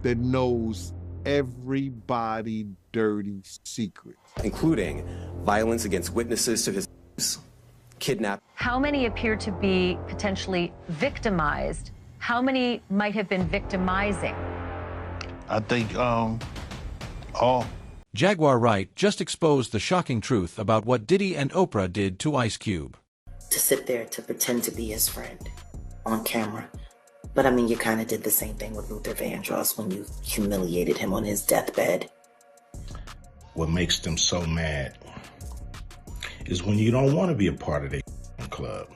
that knows everybody dirty secret. Including violence against witnesses to his kidnapping. How many appear to be potentially victimized? How many might have been victimizing? I think, all. Jaguar Wright just exposed the shocking truth about what Diddy and Oprah did to Ice Cube. To sit there to pretend to be his friend on camera. But I mean, you kind of did the same thing with Luther Vandross when you humiliated him on his deathbed. What makes them so mad is when you don't want to be a part of their club.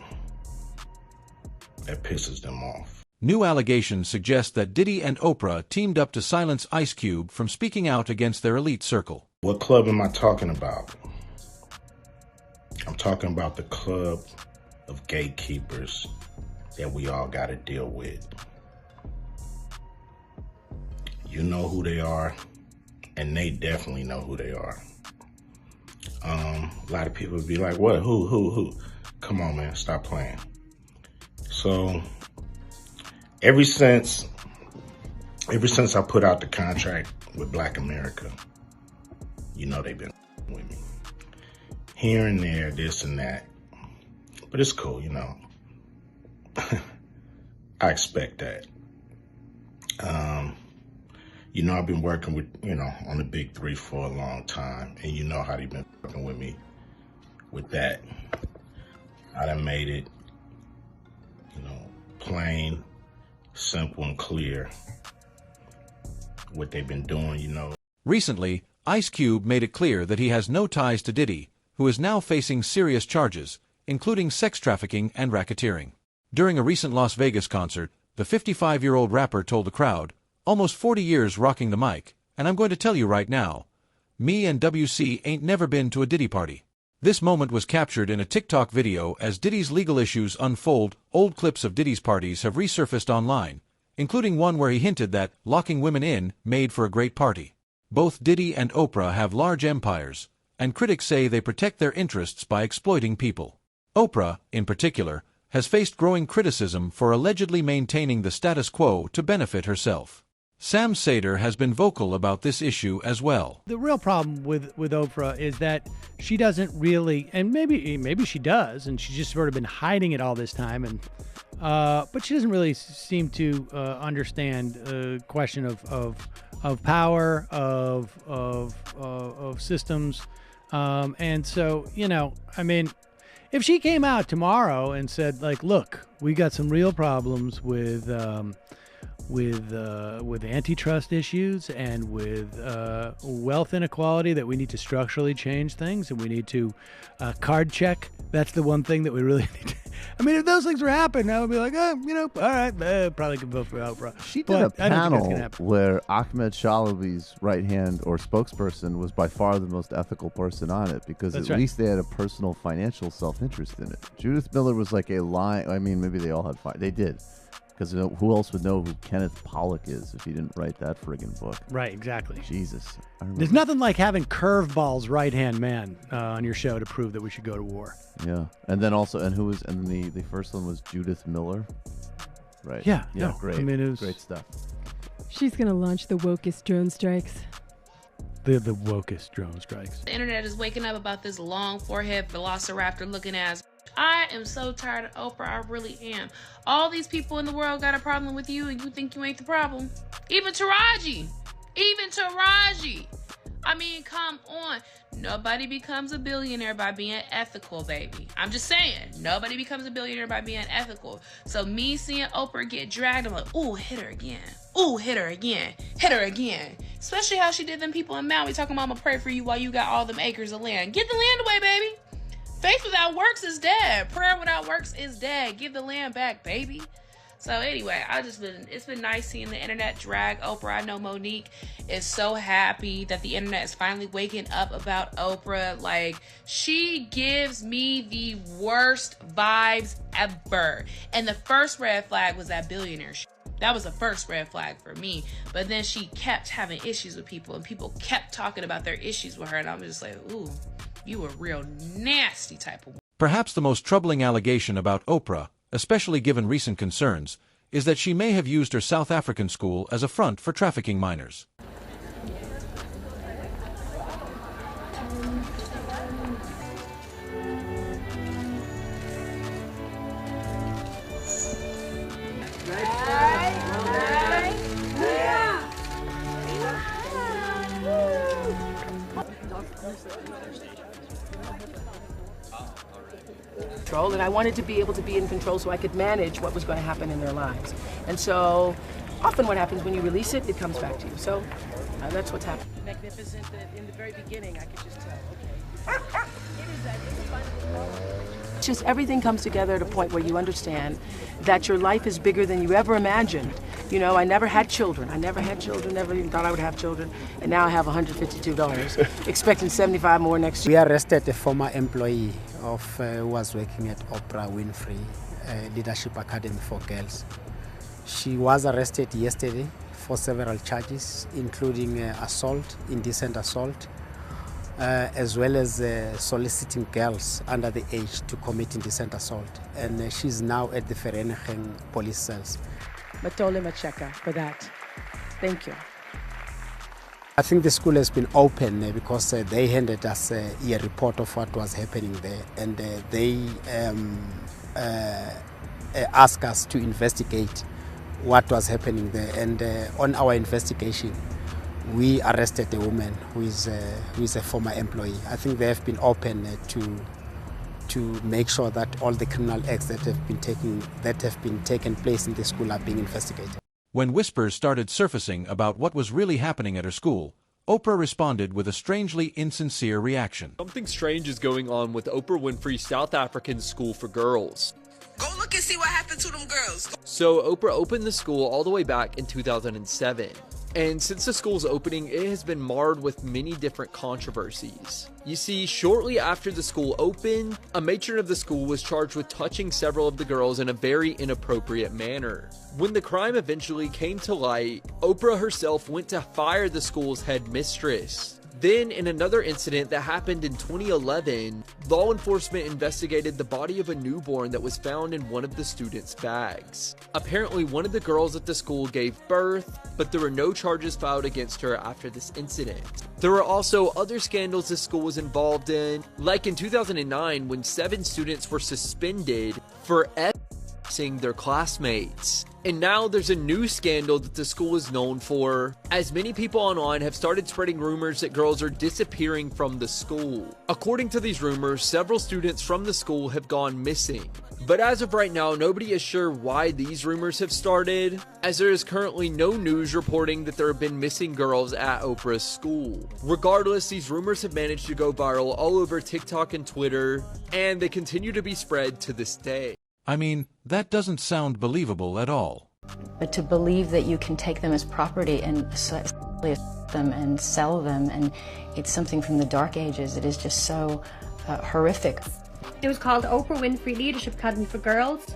That pisses them off. New allegations suggest that Diddy and Oprah teamed up to silence Ice Cube from speaking out against their elite circle. What club am I talking about? I'm talking about the club of gatekeepers that we all got to deal with. You know who they are, and they definitely know who they are. A lot of people would be like, what, who? Come on, man, stop playing. So, ever since I put out the contract with Black America, you know they've been with me. Here and there, this and that. But it's cool, you know. I expect that. You know, I've been working with, on the big three for a long time. And you know how they've been working with me with that. I done made it, plain, simple, and clear what they've been doing, Recently, Ice Cube made it clear that he has no ties to Diddy, who is now facing serious charges, including sex trafficking and racketeering. During a recent Las Vegas concert, the 55-year-old rapper told the crowd, "Almost 40 years rocking the mic, and I'm going to tell you right now, me and WC ain't never been to a Diddy party." This moment was captured in a TikTok video as Diddy's legal issues unfold. Old clips of Diddy's parties have resurfaced online, including one where he hinted that locking women in made for a great party. Both Diddy and Oprah have large empires, and critics say they protect their interests by exploiting people. Oprah, in particular, has faced growing criticism for allegedly maintaining the status quo to benefit herself. Sam Seder has been vocal about this issue as well. The real problem with Oprah is that she doesn't really, and maybe she does, and she's just sort of been hiding it all this time, and but she doesn't really seem to understand the question of power, of systems, and so I mean, if she came out tomorrow and said, like, look, we got some real problems with antitrust issues and with wealth inequality, that we need to structurally change things, and we need to card check. That's the one thing that we really need to. I mean, if those things were happening, I would be like, all right, probably could vote for Oprah. She did a panel where Ahmed Shalabi's right hand or spokesperson was by far the most ethical person on it, because at least they had a personal financial self-interest in it. Judith Miller was like a line. I mean, maybe they all had they did. Because who else would know who Kenneth Pollock is if he didn't write that friggin' book? Right, exactly. Jesus. There's nothing like having Curveball's right-hand man on your show to prove that we should go to war. Yeah. And then also, the first one was Judith Miller. Right. Yeah. Yeah, no, great. I mean, it was great stuff. She's going to launch the wokest drone strikes. The wokest drone strikes. The internet is waking up about this long forehead velociraptor looking ass. I am so tired of Oprah. I really am. All these people in the world got a problem with you, and you think you ain't the problem. Even Taraji. I mean, come on. Nobody becomes a billionaire by being ethical, baby. I'm just saying. Nobody becomes a billionaire by being ethical. So me seeing Oprah get dragged, I'm like, ooh, hit her again. Ooh, hit her again. Hit her again. Especially how she did them people in Maui talking about, I'm gonna pray for you while you got all them acres of land. Get the land away, baby. Faith without works is dead. Prayer without works is dead. Give the land back, baby. So anyway, it's been nice seeing the internet drag Oprah. I know Monique is so happy that the internet is finally waking up about Oprah. Like, she gives me the worst vibes ever. And the first red flag was that billionaire shit. That was the first red flag for me. But then she kept having issues with people, and people kept talking about their issues with her, and I was just like, ooh, you a real nasty type of woman. Perhaps the most troubling allegation about Oprah, especially given recent concerns, is that she may have used her South African school as a front for trafficking minors. And I wanted to be able to be in control so I could manage what was going to happen in their lives. And so often what happens when you release it, it comes back to you. So that's what's happened. Magnificent that in the very beginning I could just tell, okay. It's just everything comes together at a point where you understand that your life is bigger than you ever imagined. You know, I never had children. Never even thought I would have children. And now I have $152, expecting 75 more next year. We arrested a former employee who was working at Oprah Winfrey Leadership Academy for Girls. She was arrested yesterday for several charges, including assault, indecent assault, as well as soliciting girls under the age to commit indecent assault. And she's now at the Vereeniging police cells. Matole Macheka for that. Thank you. I think the school has been open because they handed us a report of what was happening there, and they asked us to investigate what was happening there. And on our investigation, we arrested a woman who is a former employee. I think they have been open to make sure that all the criminal acts that have been taken place in the school are being investigated. When whispers started surfacing about what was really happening at her school, Oprah responded with a strangely insincere reaction. Something strange is going on with Oprah Winfrey's South African School for Girls. Go look and see what happened to them girls. So Oprah opened the school all the way back in 2007. And since the school's opening, it has been marred with many different controversies. You see, shortly after the school opened, a matron of the school was charged with touching several of the girls in a very inappropriate manner. When the crime eventually came to light, Oprah herself went to fire the school's head mistress. Then, in another incident that happened in 2011, law enforcement investigated the body of a newborn that was found in one of the students' bags. Apparently, one of the girls at the school gave birth, but there were no charges filed against her after this incident. There were also other scandals the school was involved in, like in 2009 when 7 students were suspended for f***ing their classmates. And now there's a new scandal that the school is known for, as many people online have started spreading rumors that girls are disappearing from the school. According to these rumors, several students from the school have gone missing. But as of right now, nobody is sure why these rumors have started, as there is currently no news reporting that there have been missing girls at Oprah's school. Regardless, these rumors have managed to go viral all over TikTok and Twitter, and they continue to be spread to this day. I mean, that doesn't sound believable at all. But to believe that you can take them as property and them and sell them, and it's something from the dark ages, it is just so horrific. It was called Oprah Winfrey Leadership Academy for Girls,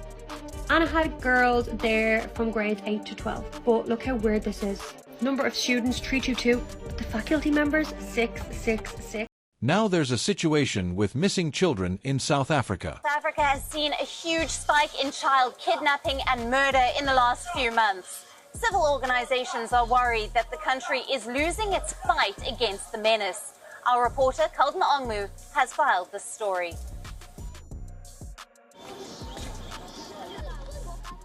and it had girls there from grades 8 to 12. But look how weird this is. Number of students, 322. The faculty members, 666. Now there's a situation with missing children in South Africa. South Africa has seen a huge spike in child kidnapping and murder in the last few months. Civil organizations are worried that the country is losing its fight against the menace. Our reporter, Kalden Ongmu, has filed this story.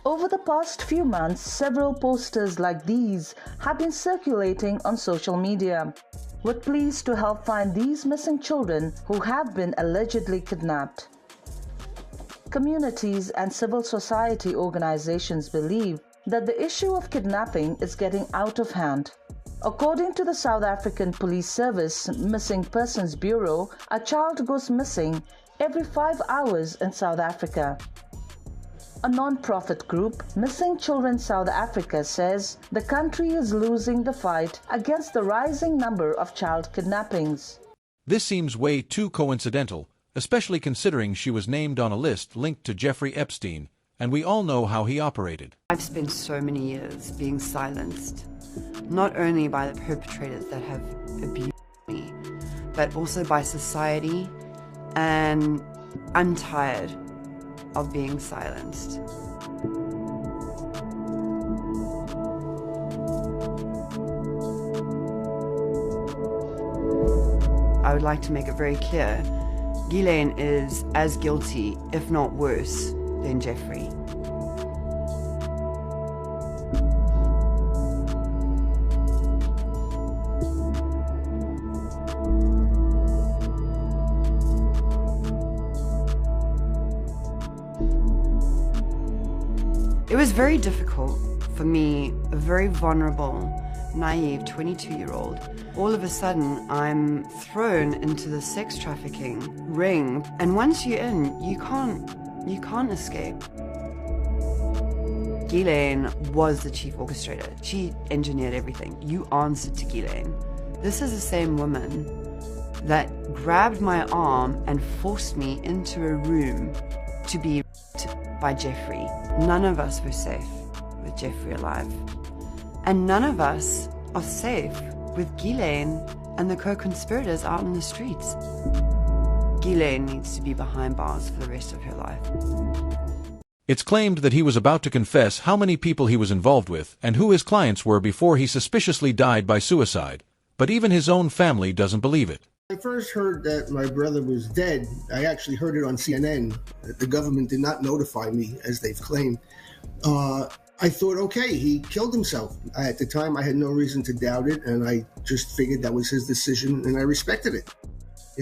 Over the past few months, several posters like these have been circulating on social media. We're pleased to help find these missing children who have been allegedly kidnapped. Communities and civil society organizations believe that the issue of kidnapping is getting out of hand. According to the South African Police Service Missing Persons Bureau, a child goes missing every 5 hours in South Africa. A non-profit group, Missing Children South Africa, says the country is losing the fight against the rising number of child kidnappings. This seems way too coincidental, especially considering she was named on a list linked to Jeffrey Epstein, and we all know how he operated. I've spent so many years being silenced, not only by the perpetrators that have abused me, but also by society, and I'm tired of being silenced. I would like to make it very clear, Ghislaine is as guilty, if not worse, than Jeffrey. It was very difficult for me, a very vulnerable, naive 22-year-old. All of a sudden, I'm thrown into the sex trafficking ring, and once you're in, you can't escape. Ghislaine was the chief orchestrator. She engineered everything. You answered to Ghislaine. This is the same woman that grabbed my arm and forced me into a room to be raped by Jeffrey. None of us were safe with Jeffrey alive. And none of us are safe with Ghislaine and the co-conspirators out in the streets. Ghislaine needs to be behind bars for the rest of her life. It's claimed that he was about to confess how many people he was involved with and who his clients were before he suspiciously died by suicide. But even his own family doesn't believe it. I first heard that my brother was dead. I actually heard it on CNN. The government did not notify me, as they've claimed. I thought, okay, he killed himself. At the time, I had no reason to doubt it, and I just figured that was his decision, and I respected it.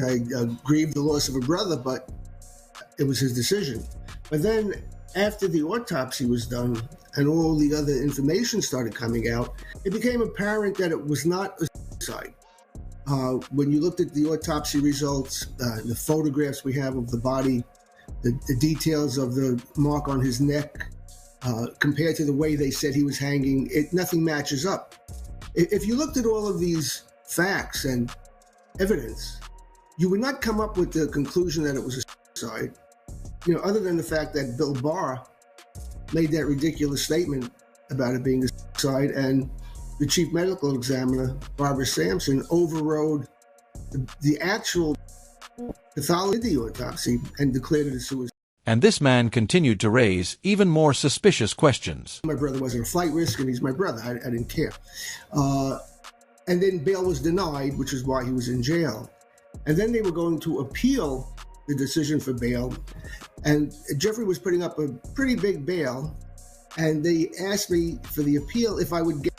I grieved the loss of a brother, but it was his decision. But then, after the autopsy was done and all the other information started coming out, it became apparent that it was not a suicide. When you looked at the autopsy results, the photographs we have of the body, the details of the mark on his neck, compared to the way they said he was hanging, nothing matches up. If you looked at all of these facts and evidence, you would not come up with the conclusion that it was a suicide, other than the fact that Bill Barr made that ridiculous statement about it being a suicide, and the chief medical examiner, Barbara Sampson, overrode the actual pathology of the autopsy and declared it a suicide. And this man continued to raise even more suspicious questions. My brother wasn't a flight risk, and he's my brother. I didn't care. And then bail was denied, which is why he was in jail. And then they were going to appeal the decision for bail. And Jeffrey was putting up a pretty big bail. And they asked me for the appeal if I would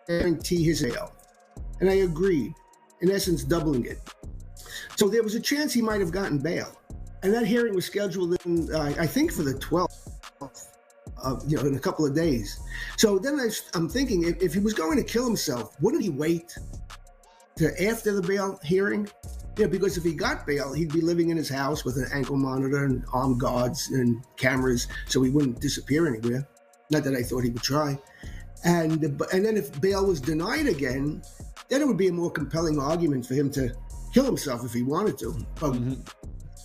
guarantee his bail. And I agreed, in essence, doubling it. So there was a chance he might have gotten bail. And that hearing was scheduled in, I think, for the 12th, in a couple of days. So then I'm thinking, if he was going to kill himself, wouldn't he wait to after the bail hearing? Because if he got bail, he'd be living in his house with an ankle monitor and armed guards and cameras, so he wouldn't disappear anywhere. Not that I thought he would try. And then if bail was denied again, then it would be a more compelling argument for him to kill himself if he wanted to. But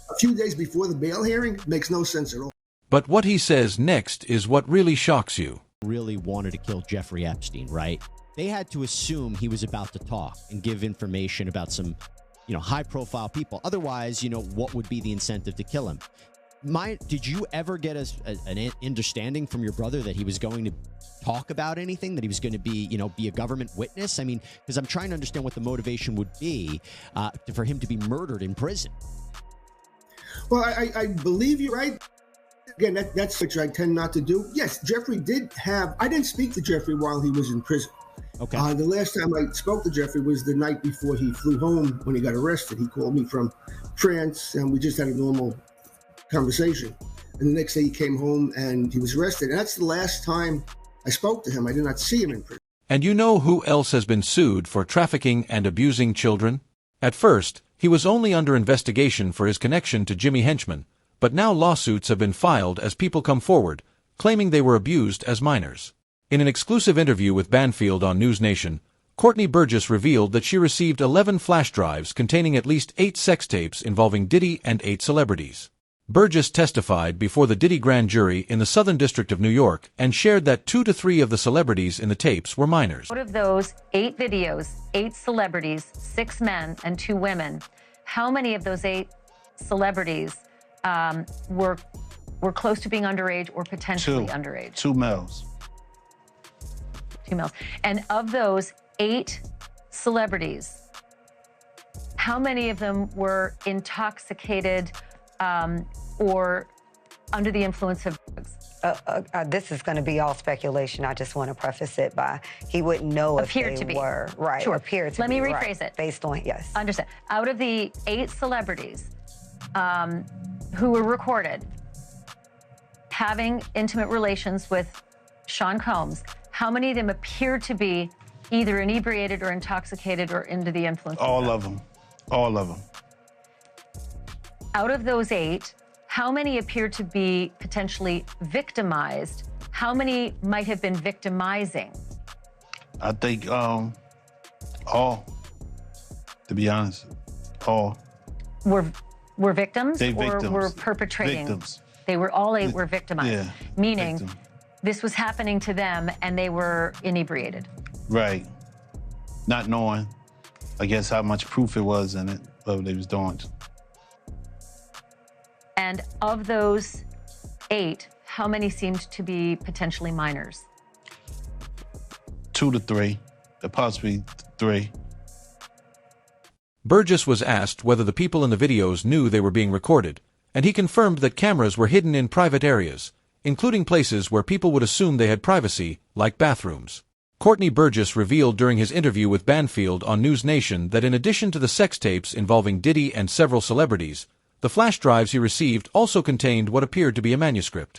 a few days before the bail hearing makes no sense at all. But what he says next is what really shocks you. Really wanted to kill Jeffrey Epstein, right? They had to assume he was about to talk and give information about some, high-profile people. Otherwise, what would be the incentive to kill him? Did you ever get an understanding from your brother that he was going to talk about anything, that he was going to be a government witness? I mean, because I'm trying to understand what the motivation would be for him to be murdered in prison. Well, I believe you're right. Again, that's which I tend not to do. Yes, Jeffrey did have... I didn't speak to Jeffrey while he was in prison. Okay. The last time I spoke to Jeffrey was the night before he flew home when he got arrested. He called me from France, and we just had a normal conversation. And the next day he came home and he was arrested. And that's the last time I spoke to him. I did not see him in prison. And you know who else has been sued for trafficking and abusing children? At first, he was only under investigation for his connection to Jimmy Henchman, but now lawsuits have been filed as people come forward, claiming they were abused as minors. In an exclusive interview with Banfield on News Nation, Courtney Burgess revealed that she received 11 flash drives containing at least 8 sex tapes involving Diddy and 8 celebrities. Burgess testified before the Diddy grand jury in the Southern District of New York and shared that 2 to 3 of the celebrities in the tapes were minors. Out of those 8 videos, 8 celebrities, 6 men and 2 women, how many of those 8 celebrities were close to being underage or potentially underage? 2 males. 2 males. And of those 8 celebrities, how many of them were intoxicated or under the influence of drugs? This is going to be all speculation. I just want to preface it by he wouldn't know if they were. Right. Sure. Appeared to Let be. me rephrase right. it. Based on, yes. Understand. Out of the 8 celebrities who were recorded having intimate relations with Sean Combs, how many of them appear to be either inebriated or intoxicated or under the influence? All of them. All of them. Out of those 8, how many appear to be potentially victimized? How many might have been victimizing? I think all, to be honest, all. Were victims They or victims. were perpetrating? Victims. They were, all 8 were victimized. Yeah. Meaning Victim. this was happening to them and they were inebriated. Right. Not knowing, I guess, how much proof it was in it, what they was doing. And of those 8, how many seemed to be potentially minors? 2 to 3, possibly 3. Burgess was asked whether the people in the videos knew they were being recorded, and he confirmed that cameras were hidden in private areas, including places where people would assume they had privacy, like bathrooms. Courtney Burgess revealed during his interview with Banfield on News Nation that in addition to the sex tapes involving Diddy and several celebrities, the flash drives he received also contained what appeared to be a manuscript.